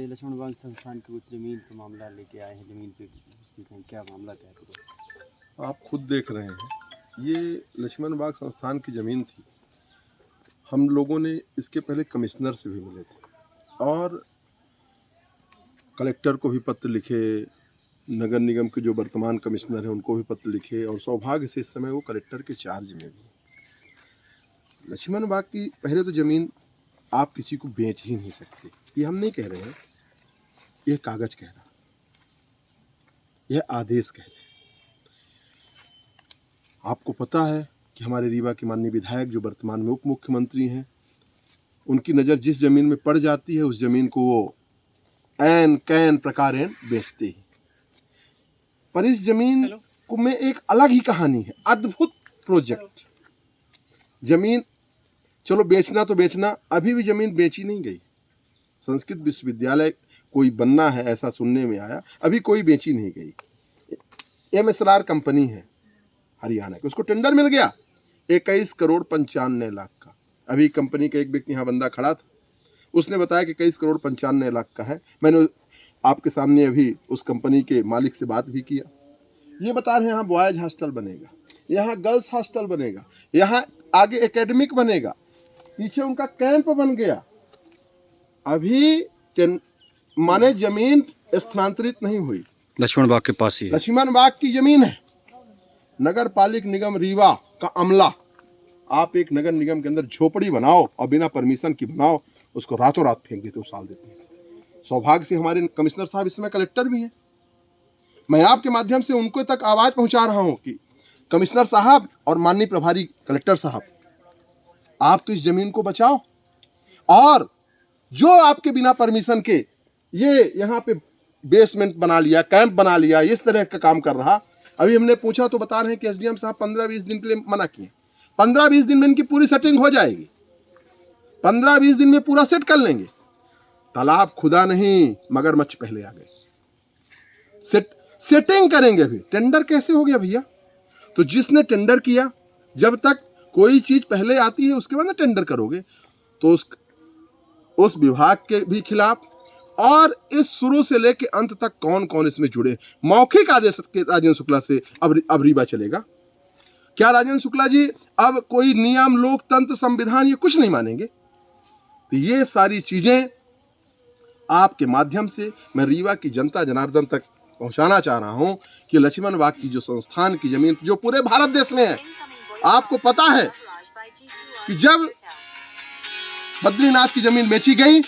लक्ष्मण बाग संस्थान की कुछ जमीन का मामला लेके आए हैं, जमीन पे स्थित हैं, क्या मामला क्या है? आप खुद देख रहे हैं, ये लक्ष्मण बाग संस्थान की ज़मीन थी। हम लोगों ने इसके पहले कमिश्नर से भी मिले थे और कलेक्टर को भी पत्र लिखे, नगर निगम के जो वर्तमान कमिश्नर हैं उनको भी पत्र लिखे और सौभाग्य से इस समय वो कलेक्टर के चार्ज में भी। लक्ष्मण बाग की पहले तो ज़मीन आप किसी को बेच ही नहीं सकते, ये हम नहीं कह रहे हैं, यह कागज़ कह रहा, यह आदेश कह रहे। आपको पता है कि हमारे रीवा के माननीय विधायक जो वर्तमान में उप मुख्यमंत्री हैं, उनकी नज़र जिस ज़मीन में पड़ जाती है उस ज़मीन को वो ऐन कैन प्रकारेण बेचते हैं। पर इस ज़मीन को में एक अलग ही कहानी है, अद्भुत प्रोजेक्ट। ज़मीन चलो बेचना तो बेचना, अभी भी ज़मीन बेची नहीं गई। संस्कृत विश्वविद्यालय कोई बनना है ऐसा सुनने में आया, अभी कोई बेची नहीं गई। MSR कंपनी है हरियाणा की, उसको टेंडर मिल गया 21 करोड़ 95 लाख का। अभी कंपनी का एक व्यक्ति यहाँ बंदा खड़ा था, उसने बताया कि 21 करोड़ 95 लाख का है। मैंने आपके सामने अभी उस कंपनी के मालिक से बात भी किया। ये बता रहे हैं यहाँ बॉयज हॉस्टल बनेगा, यहाँ गर्ल्स हॉस्टल बनेगा, यहाँ आगे एकेडमिक बनेगा, पीछे उनका कैंप बन गया। अभी माने जमीन स्थानांतरित नहीं हुई, लक्ष्मण बाग के पास ही है। लक्ष्मण बाग की जमीन है। नगर पालिक निगम रीवा का अमला, आप एक नगर निगम के अंदर झोपड़ी बनाओ और बिना परमिशन की बनाओ, उसको रातों रात फेंक देते, उछाल देते हैं। सौभाग्य से हमारे कमिश्नर साहब इस समय कलेक्टर भी हैं। मैं आपके माध्यम से उनको तक आवाज़ पहुंचा रहा हूं कि कमिश्नर साहब और माननीय प्रभारी कलेक्टर साहब, आप तो इस जमीन को बचाओ, और जो आपके बिना परमिशन के ये यहाँ पे बेसमेंट बना लिया, कैंप बना लिया, इस तरह का काम कर रहा। अभी हमने पूछा तो बता रहे हैं कि SDM साहब 15-20 दिन के लिए मना किए। 15-20 दिन में इनकी पूरी सेटिंग हो जाएगी, 15-20 दिन में पूरा सेट कर लेंगे। तालाब खुदा नहीं, मगरमच्छ पहले आ गए। सेटिंग करेंगे। अभी टेंडर कैसे हो गया भैया? तो जिसने टेंडर किया, जब तक कोई चीज पहले आती है उसके बाद ना टेंडर करोगे, तो उस विभाग के भी खिलाफ, और इस शुरू से लेके अंत तक कौन कौन इसमें जुड़े। मौखिक आदेश के राजेंद्र शुक्ला से अब रीवा चलेगा क्या? राजेंद्र शुक्ला जी अब कोई नियम, लोकतंत्र, संविधान ये कुछ नहीं मानेंगे? तो ये सारी चीजें आपके माध्यम से मैं रीवा की जनता जनार्दन तक पहुंचाना चाह रहा हूं कि लक्ष्मण बाग की जो संस्थान की जमीन जो पूरे भारत देश में है, आपको पता है कि जब बद्रीनाथ की जमीन बेची गई